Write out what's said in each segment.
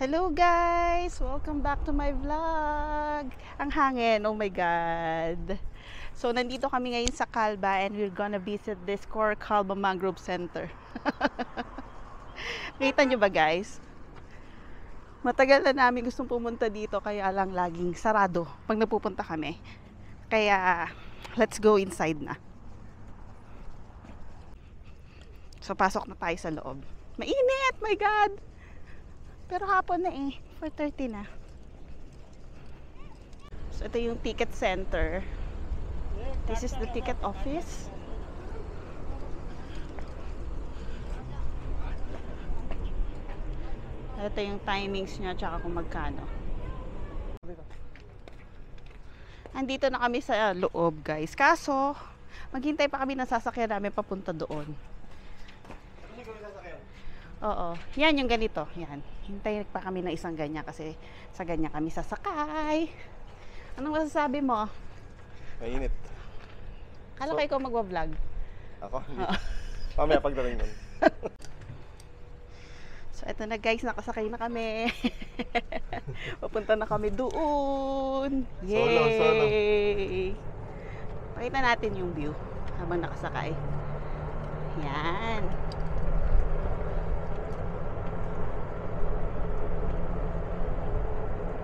Hello guys! Welcome back to my vlog! Ang hangin, oh my god! So, nandito kami ngayon sa Calba and we're gonna visit this Core Calba Mangrove Center. Kita nyo ba guys? Matagal na namin gustong pumunta dito kaya lang laging sarado pag napupunta kami. Kaya, let's go inside na. So, pasok na tayo sa loob. Mainit! My god! Pero hapon na eh. 4:30 na. So, ito yung ticket center. This is the ticket office. Ito yung timings niya tsaka kung magkano. Andito na kami sa loob guys. Kaso, maghintay pa kami ng sasakyan namin papunta doon. Oo. Yan yung ganito. Yan. Hintay pa kami ng isang ganyan kasi sa ganyan kami sasakay. Anong masasabi mo? Mainit. Kala ko ikaw magwa-vlog. Ako? Mamaya pagdating nun. So, eto na guys. Nakasakay na kami. Papunta na kami doon. Yay! Solo. Pakita natin yung view habang nakasakay. Yan.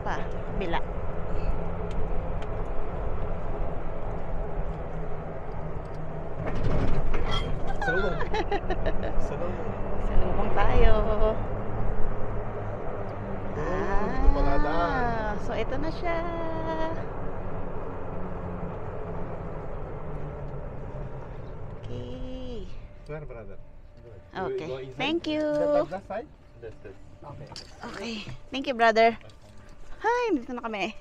Pa, bila. Salubong. Salubong. Salubong tayo. Ito pala daan. So ito na siya. Okay. Where, brother? Okay. Go inside. Thank you. That side? This. Okay. Okay. Thank you, brother. Hi, dito na kami.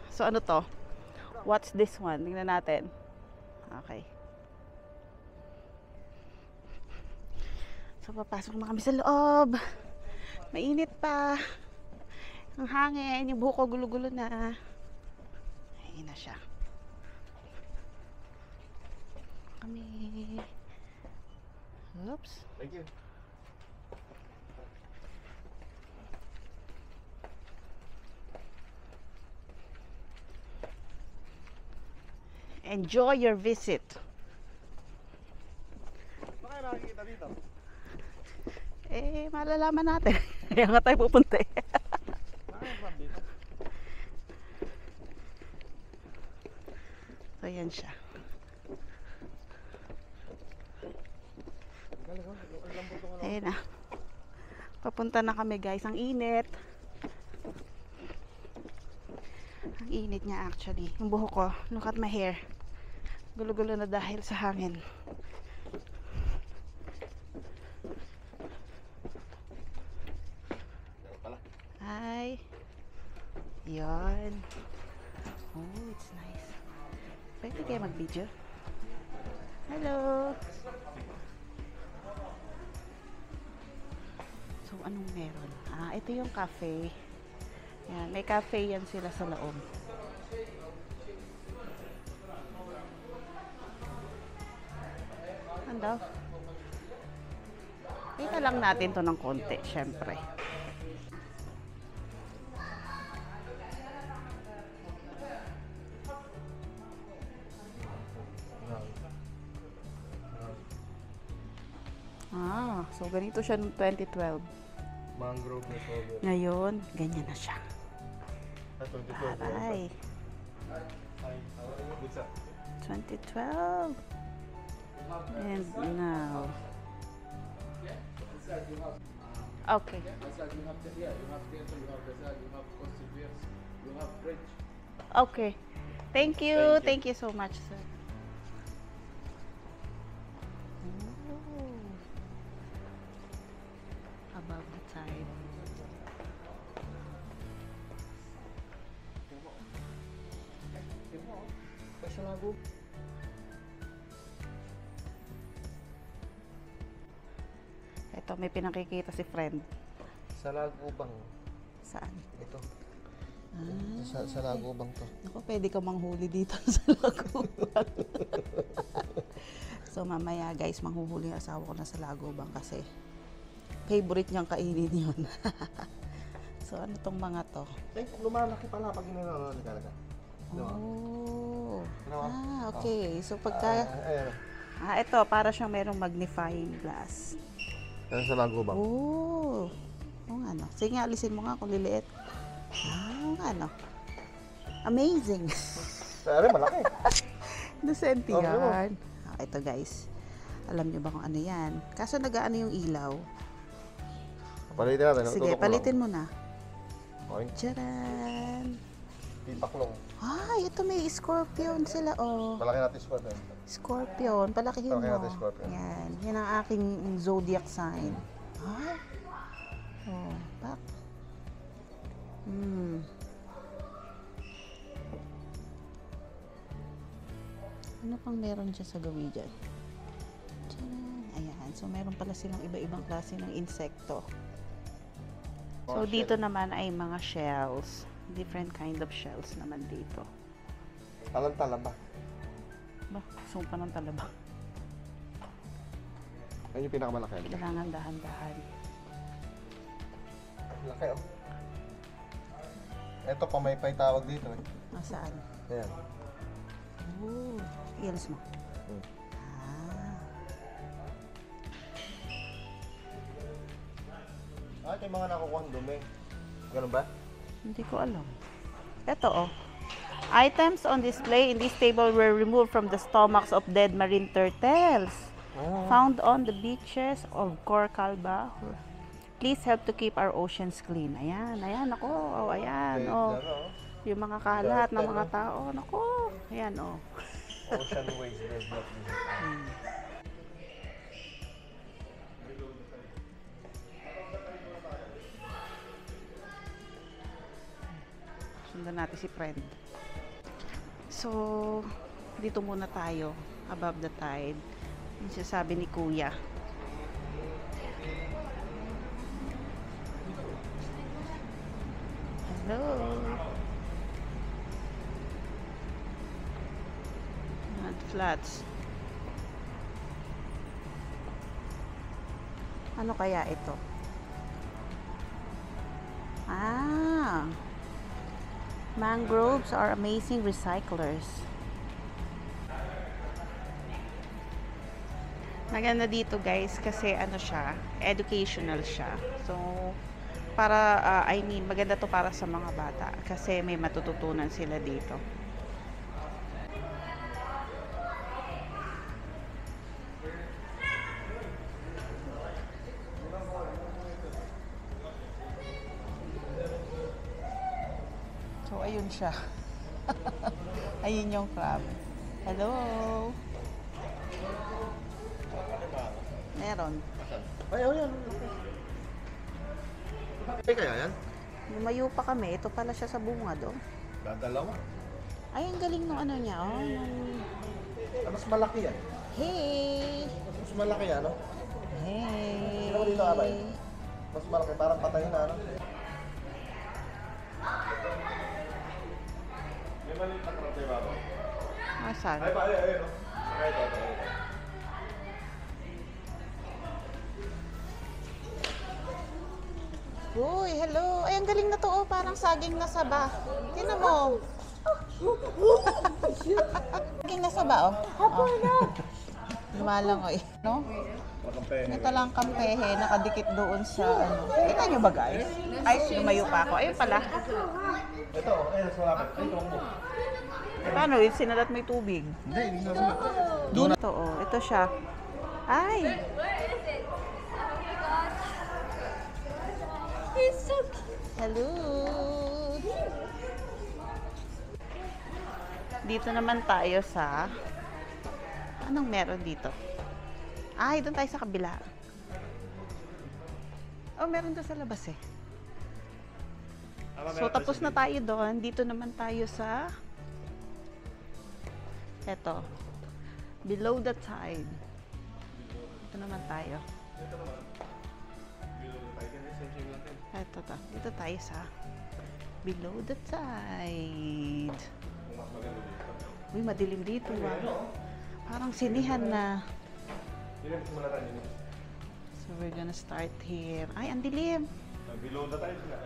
So ano to? What's this one? Tingnan natin. Okay. So papasok na kami sa loob. Mainit pa. Ang hangin, yung buhok ko gulo-gulo na. Ayun na siya. Kami. Oops. Thank you. Enjoy your visit. Ano kayo nakikita dito? Eh, malalaman natin. Kaya nga tayo pupunta eh. Nakakasab dito. So, yan siya. Ayun na. Papunta na kami guys. Ang init. Ang init niya actually. Yung buhok ko. Look at my hair. Gulo-gulo na dahil sa hangin. Hi. Yan. Oh, it's nice. Pwede kayo mag-video? Hello. So, anong meron? Ah, ito yung cafe. Yan, may cafe yan sila sa loob. Ano? Kita lang natin to ng konti, syempre. Ah, so ganito siya noong 2012. Mangrove na sober. Ngayon, ganyan na siya. 2012. Aray, What's up? 2012. And now. Okay. Okay. Thank you. Thank you so much, sir. Oh. Above the tide. Ito, may pinakikita si friend. Sa Lagubang. Saan? Ito. Ah. Sa Lagubang to. Ako, pwede ka manghuli dito sa Lagubang. So, mamaya guys, manghuhuli ang asawa ko na sa Lagubang kasi favorite niyang kainin yun. So, ano tong mga to? Eh, lumalaki pala pag inanalo talaga. Oh. Ano? Okay. So, pagka... Ayan. ito, para siyang merong magnifying glass. Ayan sa magubang. Oh. Ano. Sige nga, alisin mo nga kung liliit. Ano. Amazing. Pero malaki. Decente Oo. yan. Ito guys. Alam niyo ba kung ano yan? Kaso nag-ano yung ilaw. Palitin natin. Sige, palitin mo na. Okay. Tcharan! Pipaklong. Ay, ito may scorpion sila, oh. Malaki natin squad. Scorpion, palakihin mo. Palaki natin scorpion. Yan. Yan ang aking zodiac sign. Ay. Oh, pak. Ano pang meron dyan sa gawi dyan? Tcharan! Ayan. So, meron pala silang iba-ibang klase ng insekto. So, dito naman ay mga shells. Different kind of shells naman dito. Talaba. Ba, sumpa ng talaba. Ayun yung pinakamalaki. Kailangan dahan-dahan. Laki oh. Ito pamaypay tawag dito eh. Nasaan? Ayan. Oh, iyalis mo. Hmm. Ito yung mga nakukuhang dumi. Ganun ba? Hindi ko alam. Ito oh. Items on display in this table were removed from the stomachs of dead marine turtles found on the beaches of Corcalba. Please help to keep our oceans clean. Ayan, ako. Oh, ayan, oh. Yung mga kalat ng mga tao. Nako. Ayan, oh. Ocean waste does not visit. Sundan natin si friend. So, dito muna tayo. Above the tide. Yung sinasabi ni Kuya. Hello. Mud flats. Ano kaya ito? Mangroves are amazing recyclers. Maganda dito guys kasi ano siya, educational siya. So, para, maganda to para sa mga bata kasi may matututunan sila dito. So, ayun siya. Ayun yung crab. Hello! Meron. Ay, yan. Ay, kaya yan? Lumayo pa kami. Ito pala siya sa bungad, oh. Dadalawa. Ay, ang galing nung ano niya, oh. Mas malaki yan. Hey! Mas malaki yan, no? Hey! Ano dito, Abay? Mas malaki, parang patayin na, no? May maliit na karate ba ba? Asan? Ay, pare, ayun, no? Ito. Uy, hello. Ay, ang galing na to, oh. Parang saging na saba. Tingnan mo. Saging na saba, oh. Hapon na. Lumalangoy, no? Ito lang kampehe, nakadikit doon sa, ano. Kita nyo ba, guys? Ay, lumayo pa ako. Ayun pala. Ito, ayun, sa lapit. Ay, ito mo. Paano? Sinalat mo yung tubig. Hindi, hindi na. Doon. Ito, oh. Ito siya. Ay. Hello. Dito naman tayo sa... Anong meron dito? Ay, doon tayo sa kabila. Oh, meron doon sa labas eh. So, tapos na tayo doon. Dito naman tayo sa... Eto. Below the tide. Ito naman tayo. Ito to. Dito tayo sa Below the Tide. Uy, madilim dito. Parang sinihan na. So, So we're gonna start here. Ay, ang dilim. Below the tide na.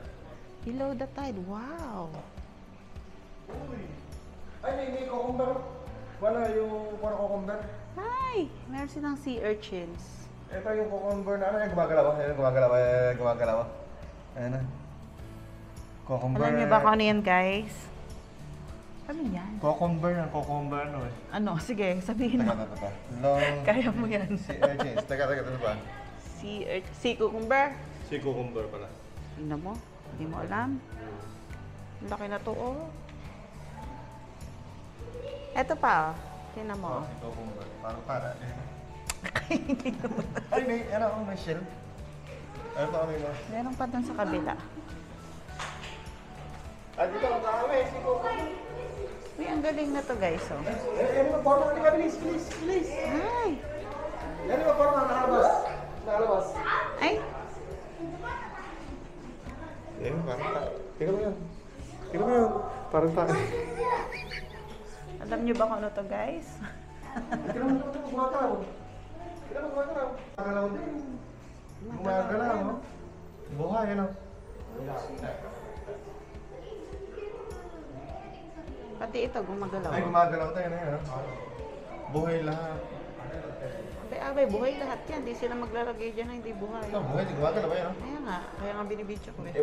Below the tide. Wow. Ay, may cucumber. Wala yung cucumber. Ay, meron silang sea urchins. Ito yung cucumber na ano, yung gumagalaw. Ayan, gumagalaw. Ayan, gumagalaw. Ayan na. Cucumber. Alam niyo ba kung ano yan, guys? Ano yan? Cucumber yan, cucumber ano eh. Ano? Sige, sabihin mo. Teka. Long... Kaya mo yan. Si urchins. Teka, ano ba? Sea cucumber. Si cucumber pala. Tingnan mo. Hindi mo alam. Laki na to, oh. Eto pa, oh. Tingnan mo. Si cucumber. Parang para. Ay, may, ano, may shell. Ano pa kami mo? Meron pa dun sa kabila. Ah, dito, ang kami, si cucumber. Uy, ang galing na to, guys, oh. Ano ba, porno? Halika, bilis. Ay! Ano ba, porno? Nakalabas. Ay! Eh, parang tayo. Tingnan mo yun. Parang tayo. Alam niyo ba kung ano to, guys? Tingnan mo, gumagalaw. Gumagalaw din. Gumagalaw, no? Buhay, ano? Pati ito, gumagalaw. Ay, gumagalaw tayo na yun, no? Buhay lahat. Abay, buhay lahat yan. Di sila maglalagay dyan na hindi buhay. Ito, buhay, di gumagalaw ba yun, no? Kaya nga, kaya nga binibidyo ko eh.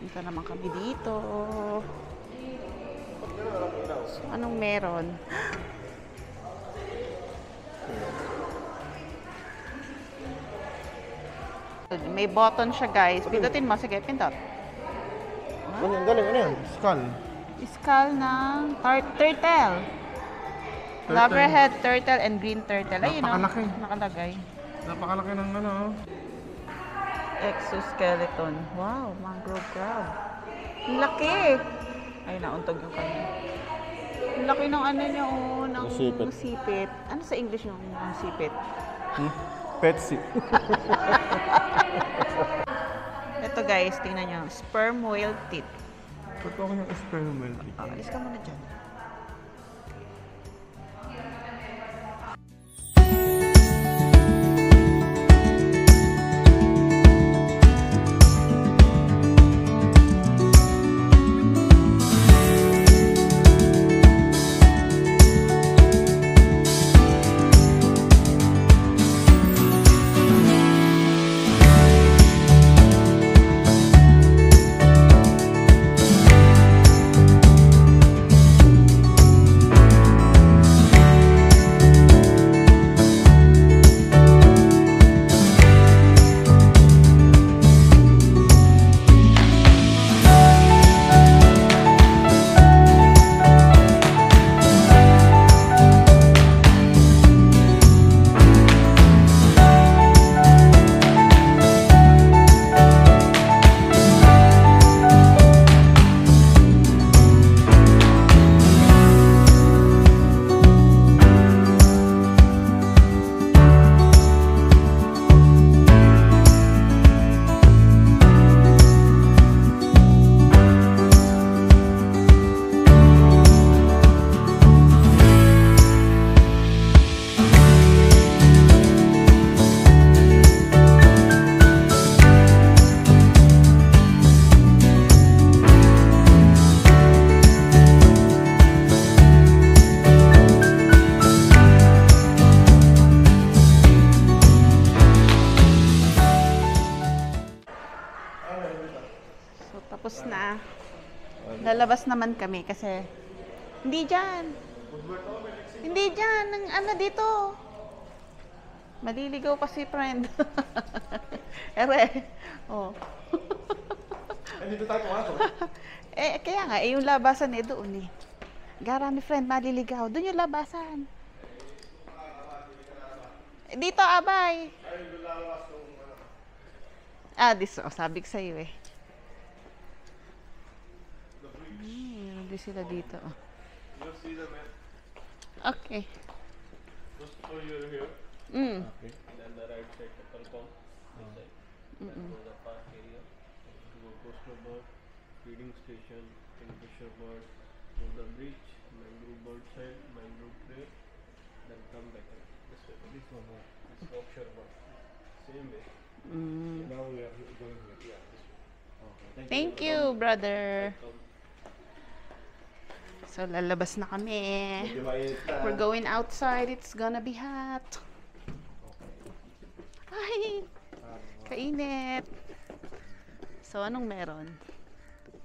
Punta naman kami dito. So, anong meron? May button siya, guys. Pindutin mo. Sige, pindot. Ano yan? Galing, ano yan? Skull. Skull ng turtle. Loggerhead turtle and green turtle. Ayun, no? Napakalaki. Nakalagay. Napakalaki ng ano, Exoskeleton. Wow, mangrove crab. Ang laki! Ay, nauntog yung kanya. Ang laki ng ano niya, oh, ng Sipit. sipit. Ano sa English yung sipit? Petsy. Ito, guys, tingnan nyo. Sperm whale teeth. Totoo ko yung experiment. Alis ka muna dyan. Tapos na. Lalabas naman kami kasi hindi dyan. Hindi dyan. Ano dito? Maliligaw pa si friend. Ere. Oh. Dito tayo pumasok. Kaya nga, yung labasan doon eh. Gara ni friend, maliligaw. Doon yung labasan. Dito, abay. This, sabi ko sa'yo eh. Hindi sila dito. Just see the map. Okay. Just so you're here. Mm. Okay. And then the right side, the Kalpong. This side. Mm-mm. the park area, to the coastal bird, feeding station, kingfisher bird, to the beach, mangrove bird side, mangrove tree, then come back this way. This one, this offshore bird. Same way. Mm. Now we are going here. Yeah, this way. Okay. Thank you, brother. Come. So, lalabas na kami. Medyo mainit na. We're going outside. It's gonna be hot. Ay, kainit. So, anong meron?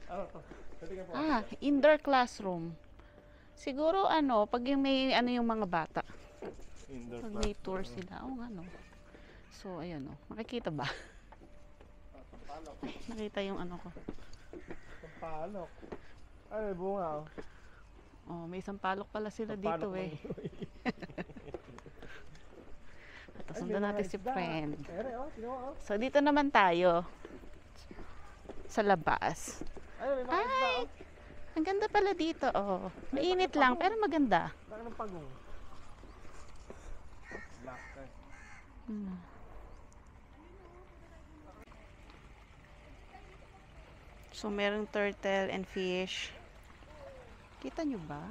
Ano to? Pwede ka po. Ah, indoor classroom. Siguro ano, pag yung may ano yung mga bata. Indoor Pag may tour sila. Oo nga no. So, ayan o. Makikita ba? Ay, nakita yung ano ko. Sampalok. Ay, may bunga oh. Oh, may isang palok pala sila dito eh. Tapos sundan natin si friend. Ere, oh, sino oh? So, dito naman tayo. Sa labas. Ay, may mga isda Ay! oh. Ang ganda pala dito, oh. Mainit lang, pero maganda. Laki ng pagong. Black guy. Hmm. So, merong turtle and fish. Kita nyo ba?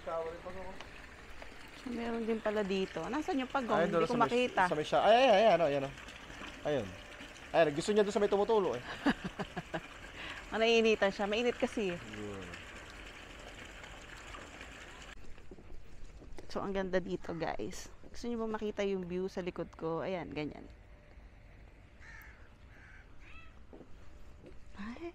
Shower ito ako. So, meron din pala dito. Nasaan yung pagong? Ayun, Hindi doon ko sa may- makita. Sa may siya. Ay, ano, ayan oh. Ayun. Ayun, gusto niya doon sa may tumutulo eh. Naiinitan siya. Mainit kasi. So, ang ganda dito, guys. Gusto niyo ba makita yung view sa likod ko? Ayan, ganyan. Ay.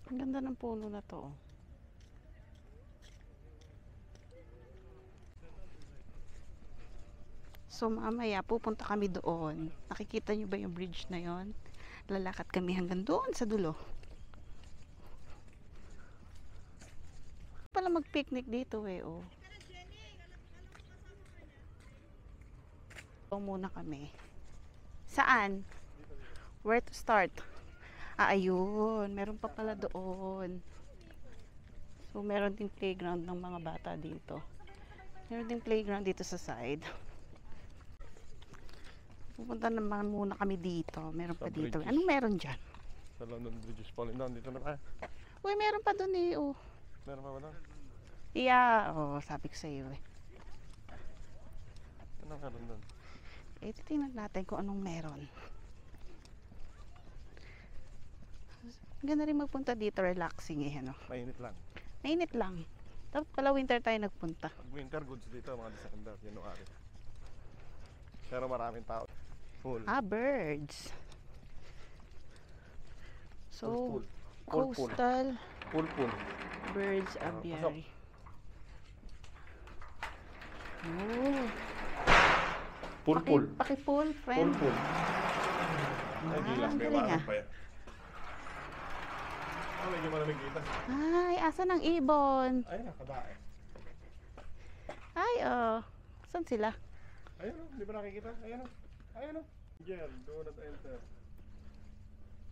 Ang ganda ng puno na to. Oh. So mamaya pupunta kami doon. Nakikita nyo ba yung bridge na yon? Lalakad kami hanggang doon sa dulo. Pala mag-picnic dito eh, oh. So muna kami. Saan? Where to start? Ah, ayun. Meron pa pala doon. So meron ding playground ng mga bata dito. Meron ding playground dito sa side. Pupunta naman muna kami dito. Meron pa Sa dito. bridges. Anong meron dyan? Sa London Bridge is falling down. Dito na tayo. Uy, meron pa doon eh. Oh. Meron pa ba doon? Yeah. Oh, sabi ko sa iyo eh. Ano meron doon? Eh, titingnan natin kung anong meron. Ang ganda rin magpunta dito. Relaxing eh. Ano? Mainit lang. Mainit lang. Dapat pala winter tayo nagpunta. Pag winter goods dito, mga December, January. Pero maraming tao. Full. Ah, birds. So, Full, full. Full. coastal Full. birds aviary. Oh, paki-pull, friend. Full. Ay, Ah, gilas. ang May galing, bakit ah. pa yan. Oh, medyo malamig dito. Ay, asan ang ibon? Ayun na, kadae. Ay, oh. Saan sila? Ayun o, di ba nakikita? Ayun o. Ayun o. Angel, do not enter.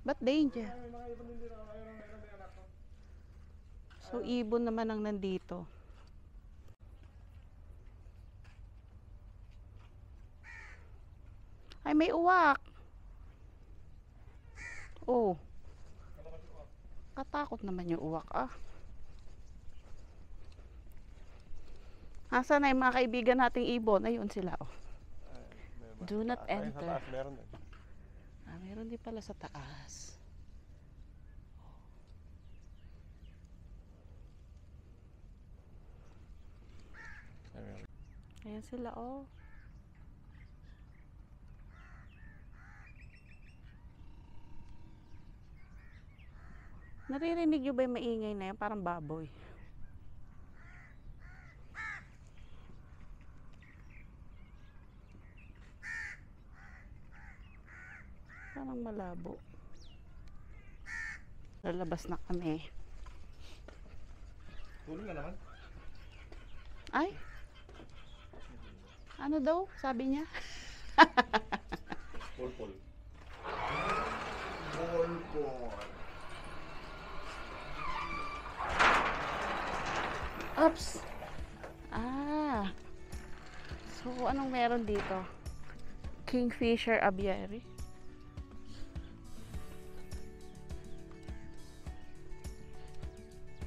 Ba't danger? Ay, may mga ibon din dito. Ayun o, may anak ko. So, ibon naman ang nandito. Ay, may uwak. Oh. Katakot naman yung uwak, ah. Asan na yung mga kaibigan nating ibon? Ayun sila, oh. Do not Ayun, enter. sa taas meron din. Ah, meron din pala sa taas. Ayun. Ayan sila, oh. Naririnig nyo ba yung maingay na yan? Parang baboy. Parang malabo. Lalabas na kami. Tuloy na naman. Ay? Ano daw? Sabi niya? Pol. Oops! Ah. So, anong meron dito? Kingfisher Aviary.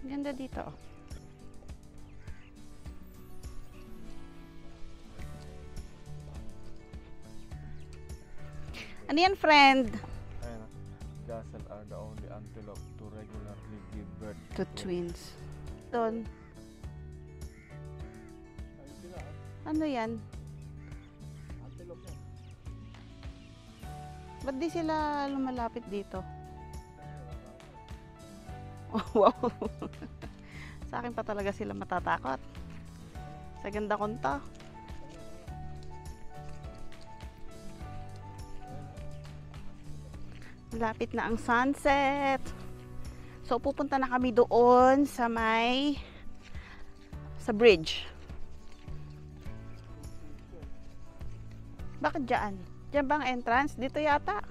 Ganda dito. Ano yan, friend? Ayun. Gazelle are the only antelope to regularly give birth To twins. Doon. Ayun sila. Ano yan? Antelope yan. Ba't di sila lumalapit dito? Oh, wow. Sa akin pa talaga sila matatakot. Sa ganda konta. Malapit na ang sunset. So, pupunta na kami doon sa bridge. Bakit dyan? Dyan ba ang entrance? Dito yata.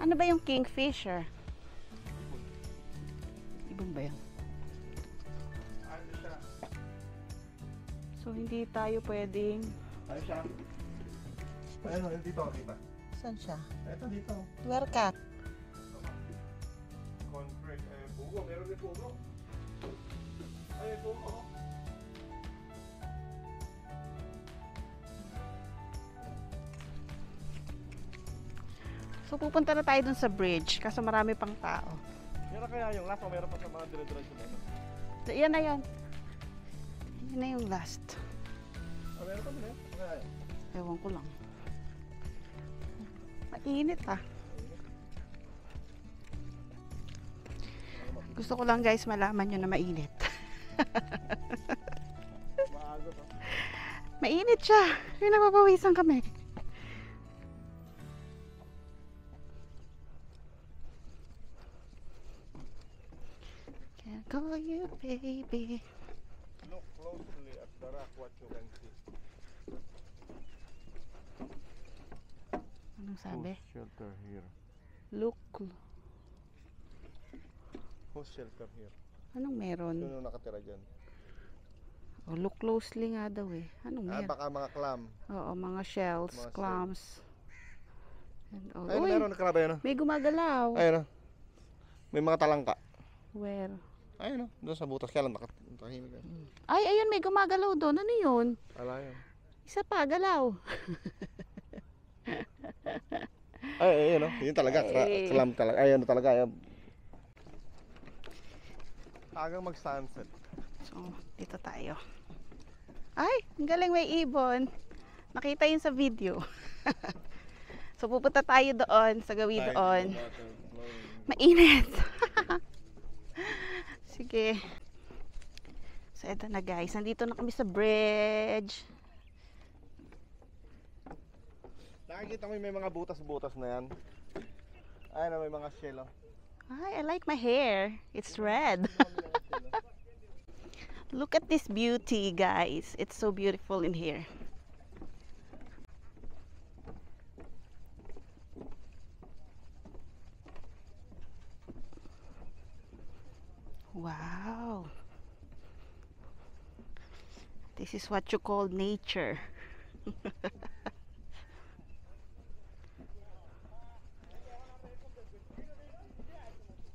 Ano ba yung kingfisher? Ibon ba yan? Ano siya? So, hindi tayo pwedeng... Ano siya? Ayun, dito kita. Saan siya? Ito dito. Werkat. Concrete. Pugo. Meron din pugo. Ay, pugo. So, pupunta na tayo dun sa bridge kasi marami pang tao. Yan na kaya yung last o meron pa sa mga dire-diretso na yun? Yan na yan. Yan na yung last. Meron pa din eh. Okay. Ewan ko lang. Mainit ah. Gusto ko lang guys malaman nyo na mainit. Maaga to. Mainit siya. Yung napapawisan kami. Can't call you baby. Look closely at the rock what you can see. Anong sabi? Who's shelter here? Look. Who's shelter here? Anong meron? Sino nakatira dyan? Oh, look closely nga daw eh. Anong meron? Baka mga clam. Oo, mga shells, Mga clams. And all. Ayun, Uy, meron nakarabe yun. may gumagalaw. Ayun. May mga talangka. Where? Ayun, doon sa butas. Kaya lang nakahimik. Ay, ayun, may gumagalaw doon. Ano yun? Ala yun. Isa pa, galaw. Ay, ayun, yun talaga. Ay. Clam talaga. Ayun talaga. Ayun. Agang mag-sunset. So, dito tayo. Ay, ang galing, may ibon. Nakita yun sa video. So, pupunta tayo doon, sa gawi doon. Mainit. Sige. So, eto na guys. Nandito na kami sa bridge. Nakikita mo yung may mga butas-butas na yan. Ayun, may mga shell. Ay, I like my hair. It's red. Look at this beauty, guys. It's so beautiful in here. Wow. This is what you call nature.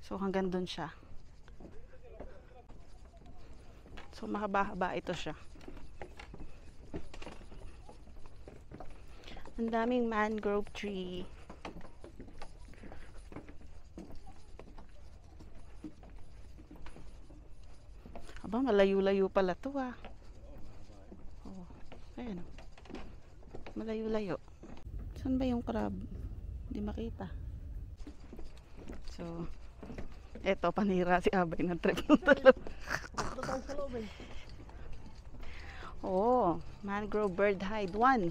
So hanggang dun siya. So mahaba-haba ito siya. Ang daming mangrove tree. Aba, malayo-layo pala to ah. Oh, ayan. Malayo-layo. Saan ba yung crab? Hindi makita. So, eto, panira si Abay ng trip ng talong. Oh, mangrove bird hide 1.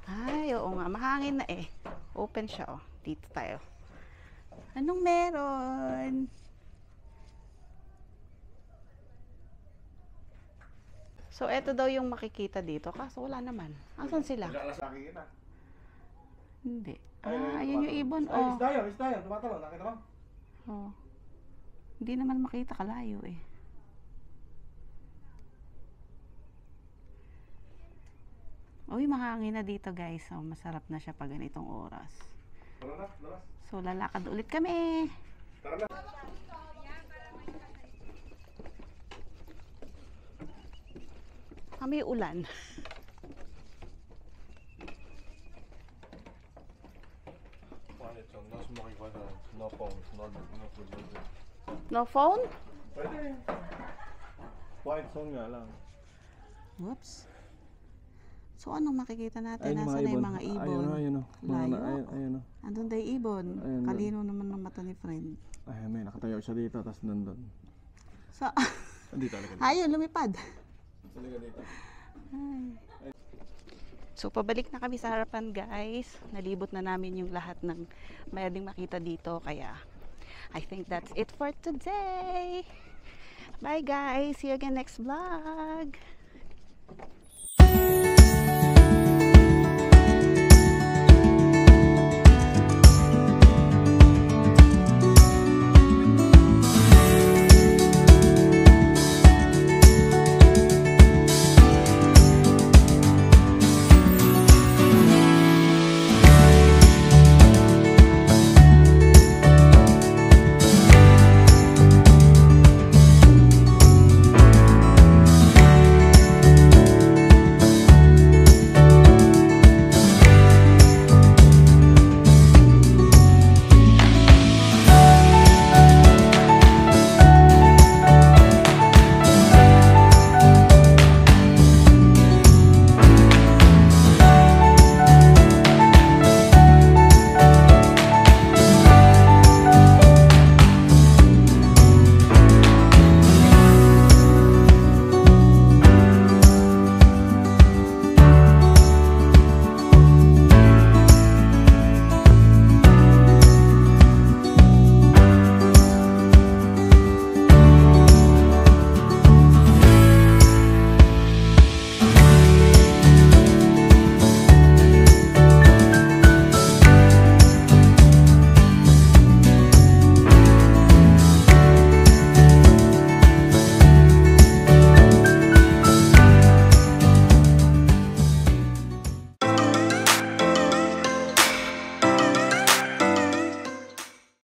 Ay, oo nga, mahangin na eh. Open siya, oh. Dito tayo. Anong meron? So, eto daw yung makikita dito. Kaso wala naman. Asan sila? Alas nakikita. Hindi. Ayun yung ibon, Ay, oh. isda yun. Tumatalo, nakita mo? Oh. Hindi naman makita, kalayo eh. Uy, mahangin na dito guys. So, masarap na siya pag ganitong oras. Tara na, labas. So, lalakad ulit kami. Tara na. Kami ulan. Quiet song, no smoking weather, no phones, no food. No phone? Pwede. Quiet song nga lang. Whoops. So, anong makikita natin? Ayun, Nasaan na yung mga ibon? Ayun o. Layo. Ayun o. Andun tayo ibon. Ayun. Kalino naman ng mata ni friend. Ay, may nakatayo siya dito, tapos nandun. So, Hindi talaga. ayun, lumipad. Talaga dito. So, pabalik na kami sa harapan, guys. Nalibot na namin yung lahat ng mayroong makita dito. Kaya, I think that's it for today. Bye, guys. See you again next vlog.